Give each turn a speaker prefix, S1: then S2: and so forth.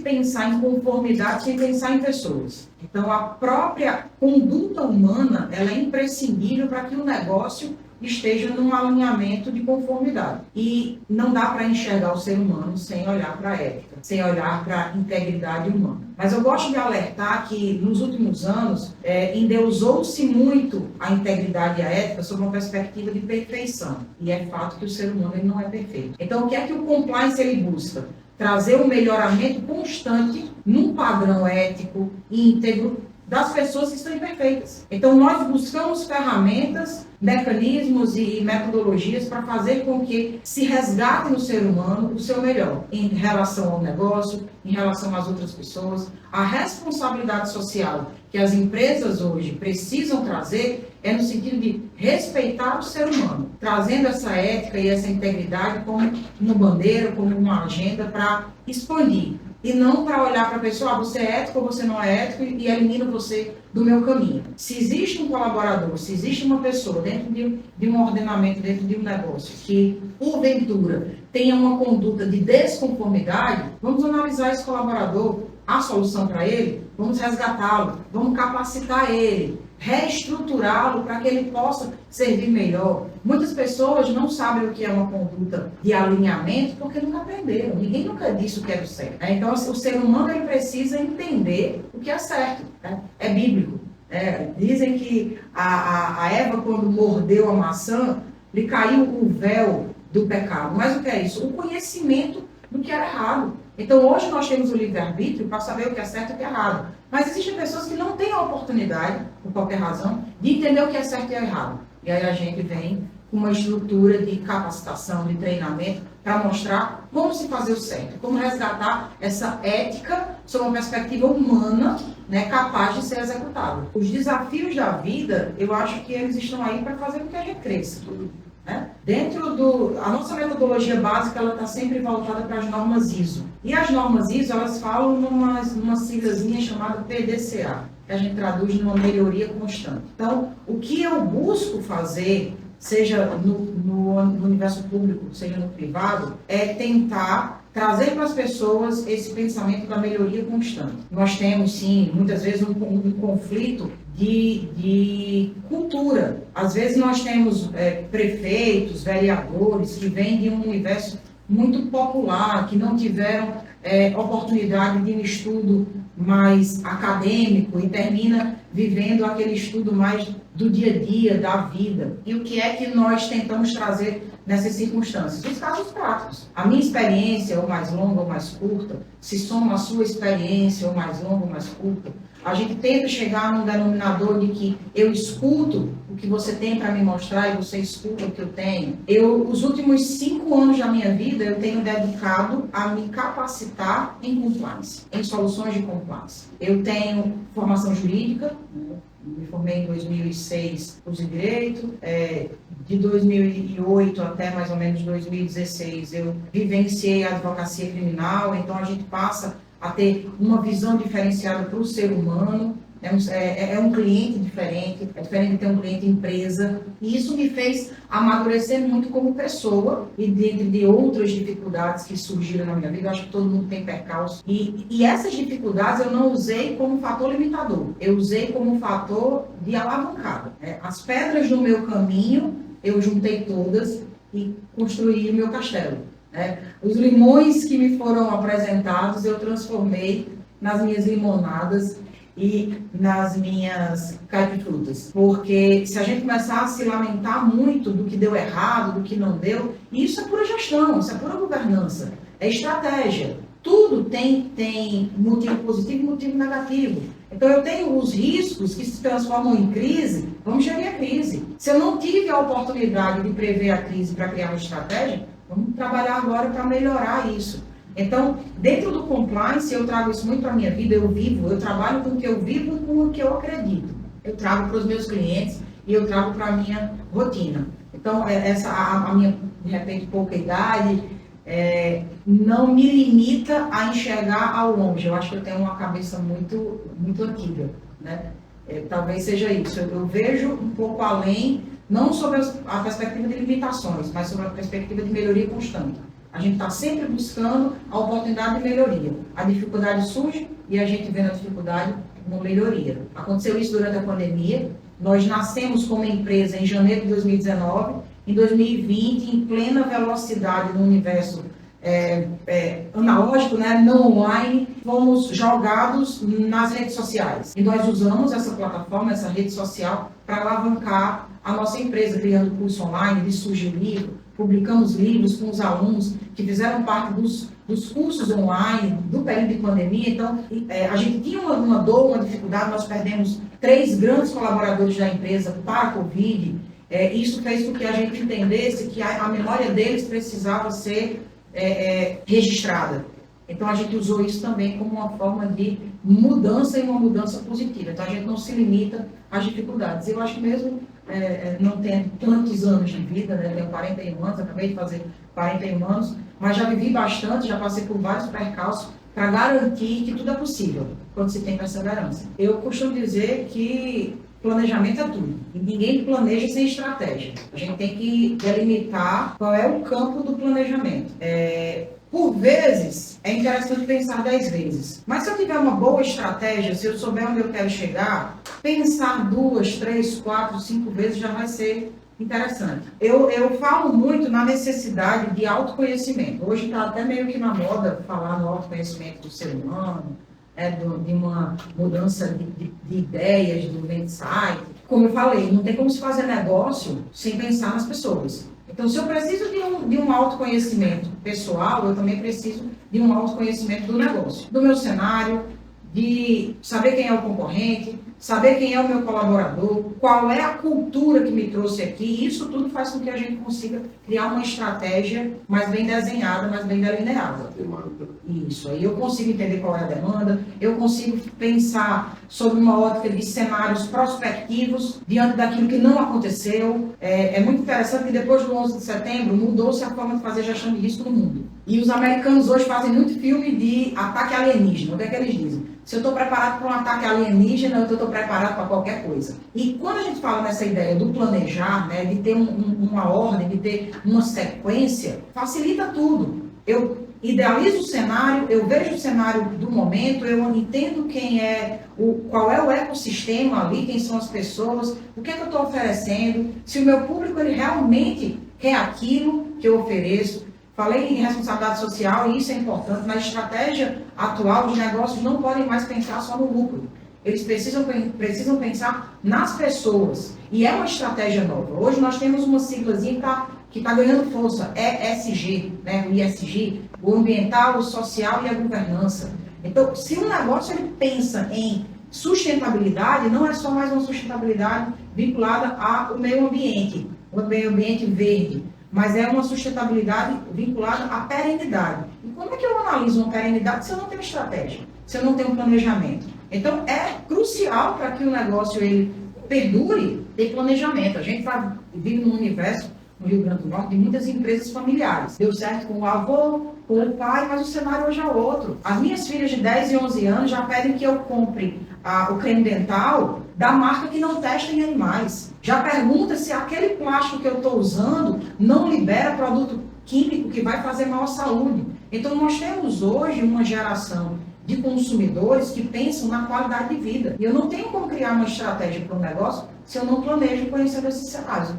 S1: pensar em conformidade sem pensar em pessoas. Então, a própria conduta humana, ela é imprescindível para que o negócio esteja num alinhamento de conformidade. E não dá para enxergar o ser humano sem olhar para a ética, sem olhar para a integridade humana. Mas eu gosto de alertar que, nos últimos anos, endeusou-se muito a integridade e a ética sob uma perspectiva de perfeição. E é fato que o ser humano ele não é perfeito. Então, o que é que o compliance ele busca? Trazer um melhoramento constante num padrão ético e íntegro das pessoas que estão imperfeitas. Então, nós buscamos ferramentas, mecanismos e metodologias para fazer com que se resgate no ser humano o seu melhor, em relação ao negócio, em relação às outras pessoas. A responsabilidade social que as empresas hoje precisam trazer é no sentido de respeitar o ser humano, trazendo essa ética e essa integridade como uma bandeira, como uma agenda para expandir. E não para olhar para a pessoa, você é ético ou você não é ético, e elimina você do meu caminho. Se existe um colaborador, se existe uma pessoa dentro de um ordenamento, dentro de um negócio, que, porventura, tenha uma conduta de desconformidade, vamos analisar esse colaborador, a solução para ele, vamos resgatá-lo, vamos capacitar ele, reestruturá-lo para que ele possa servir melhor. Muitas pessoas não sabem o que é uma conduta de alinhamento porque nunca aprenderam. Ninguém nunca disse o que era o certo. Então, o ser humano ele precisa entender o que é certo. É bíblico. Dizem que a Eva, quando mordeu a maçã, lhe caiu o véu do pecado. Mas o que é isso? O conhecimento do que era errado. Então, hoje nós temos o livre-arbítrio para saber o que é certo e o que é errado. Mas existem pessoas que não têm a oportunidade, por qualquer razão, de entender o que é certo e errado. E aí a gente vem com uma estrutura de capacitação, de treinamento, para mostrar como se fazer o certo, como resgatar essa ética sob uma perspectiva humana, né, capaz de ser executada. Os desafios da vida, eu acho que eles estão aí para fazer com que a gente cresça. Né? A nossa metodologia básica, ela está sempre voltada para as normas ISO. E as normas ISO, elas falam numa siglazinha chamada PDCA, que a gente traduz numa melhoria constante. Então, o que eu busco fazer, seja no universo público, seja no privado, é tentar trazer para as pessoas esse pensamento da melhoria constante. Nós temos, sim, muitas vezes um conflito de cultura. Às vezes nós temos prefeitos, vereadores que vêm de um universo muito popular, que não tiveram oportunidade de um estudo mais acadêmico e termina vivendo aquele estudo mais do dia a dia, da vida. E o que é que nós tentamos trazer nessas circunstâncias? Os casos práticos. A minha experiência, ou mais longa ou mais curta, se soma a sua experiência, ou mais longa ou mais curta, a gente tenta chegar num denominador de que eu escuto o que você tem para me mostrar e você escuta o que eu tenho. Os últimos 5 anos da minha vida, eu tenho dedicado a me capacitar em compliance, em soluções de compliance. Eu tenho formação jurídica, me formei em 2006 curso de Direito, de 2008 até mais ou menos 2016 eu vivenciei a advocacia criminal, então a gente passa a ter uma visão diferenciada para o ser humano, é um cliente diferente, é diferente de ter um cliente empresa, e isso me fez amadurecer muito como pessoa, e dentro de outras dificuldades que surgiram na minha vida, eu acho que todo mundo tem percalço, e essas dificuldades eu não usei como fator limitador, eu usei como fator de alavancada. As pedras do meu caminho, eu juntei todas e construí o meu castelo. Os limões que me foram apresentados, eu transformei nas minhas limonadas e nas minhas caipifrutas. Porque se a gente começar a se lamentar muito do que deu errado, do que não deu, isso é pura gestão, isso é pura governança, é estratégia. Tudo tem motivo positivo e motivo negativo. Então eu tenho os riscos que se transformam em crise, vamos gerir a crise. Se eu não tive a oportunidade de prever a crise para criar uma estratégia, vamos trabalhar agora para melhorar isso. Então, dentro do compliance, eu trago isso muito para a minha vida, eu trabalho com o que eu vivo e com o que eu acredito. Eu trago para os meus clientes e eu trago para a minha rotina. Então, a minha, de repente, pouca idade, não me limita a enxergar ao longe. Eu acho que eu tenho uma cabeça muito, muito antiga, né? Talvez seja isso. Eu vejo um pouco além, não sobre a perspectiva de limitações, mas sobre a perspectiva de melhoria constante. A gente está sempre buscando a oportunidade de melhoria. A dificuldade surge e a gente vê na dificuldade uma melhoria. Aconteceu isso durante a pandemia. Nós nascemos como empresa em janeiro de 2019. Em 2020, em plena velocidade no universo analógico, né, não online, fomos jogados nas redes sociais. E nós usamos essa plataforma, essa rede social, para alavancar a nossa empresa, criando curso online, de surge livro, publicamos livros com os alunos que fizeram parte dos cursos online, do período de pandemia. Então, a gente tinha uma dor, uma dificuldade, nós perdemos 3 grandes colaboradores da empresa para a Covid. Isso fez com que a gente entendesse que a memória deles precisava ser registrada. Então, a gente usou isso também como uma forma de mudança e uma mudança positiva. Então, a gente não se limita às dificuldades. Eu acho que mesmo não tendo tantos anos de vida, né? Tenho 41 anos, acabei de fazer 41 anos, mas já vivi bastante, já passei por vários percalços para garantir que tudo é possível quando se tem perseverança. Eu costumo dizer que planejamento é tudo. E ninguém planeja sem estratégia. A gente tem que delimitar qual é o campo do planejamento. Por vezes, é interessante pensar 10 vezes. Mas se eu tiver uma boa estratégia, se eu souber onde eu quero chegar, pensar 2, 3, 4, 5 vezes já vai ser interessante. Eu falo muito na necessidade de autoconhecimento. Hoje está até meio que na moda falar no autoconhecimento do ser humano, de uma mudança de ideias, do insight. Como eu falei, não tem como se fazer negócio sem pensar nas pessoas. Então, se eu preciso de um autoconhecimento pessoal, eu também preciso de um autoconhecimento do negócio, do meu cenário, de saber quem é o concorrente, saber quem é o meu colaborador, qual é a cultura que me trouxe aqui. Isso tudo faz com que a gente consiga criar uma estratégia mais bem desenhada, mais bem delineada. Isso, aí eu consigo entender qual é a demanda, eu consigo pensar sobre uma ótica de cenários prospectivos diante daquilo que não aconteceu. É muito interessante que depois do 11 de setembro mudou-se a forma de fazer gestão de risco no mundo. E os americanos hoje fazem muito filme de ataque alienígena. O que é que eles dizem? Se eu estou preparado para um ataque alienígena, eu estou preparado para qualquer coisa. E quando a gente fala nessa ideia do planejar, né, de ter uma ordem, de ter uma sequência, facilita tudo. Eu idealizo o cenário, eu vejo o cenário do momento, eu entendo qual é o ecossistema ali, quem são as pessoas, o que é que eu estou oferecendo, se o meu público ele realmente quer aquilo que eu ofereço. Falei em responsabilidade social e isso é importante. Na estratégia atual, os negócios não podem mais pensar só no lucro. Eles precisam pensar nas pessoas. E é uma estratégia nova. Hoje nós temos uma siglazinha que está ganhando força, ESG, né? O ISG, o ambiental, o social e a governança. Então, se um negócio ele pensa em sustentabilidade, não é só mais uma sustentabilidade vinculada ao meio ambiente, o meio ambiente verde, mas é uma sustentabilidade vinculada à perenidade. E como é que eu analiso uma perenidade se eu não tenho estratégia, se eu não tenho planejamento? Então, é crucial para que o negócio ele perdure ter planejamento. A gente vive num universo, no Rio Grande do Norte, de muitas empresas familiares. Deu certo com o avô, com o pai, mas o cenário hoje é outro. As minhas filhas de 10 e 11 anos já pedem que eu compre o creme dental da marca que não testa em animais. Já pergunta se aquele plástico que eu estou usando não libera produto químico que vai fazer mal à saúde. Então, nós temos hoje uma geração de consumidores que pensam na qualidade de vida. E eu não tenho como criar uma estratégia para um negócio se eu não planejo conhecendo esses cenários.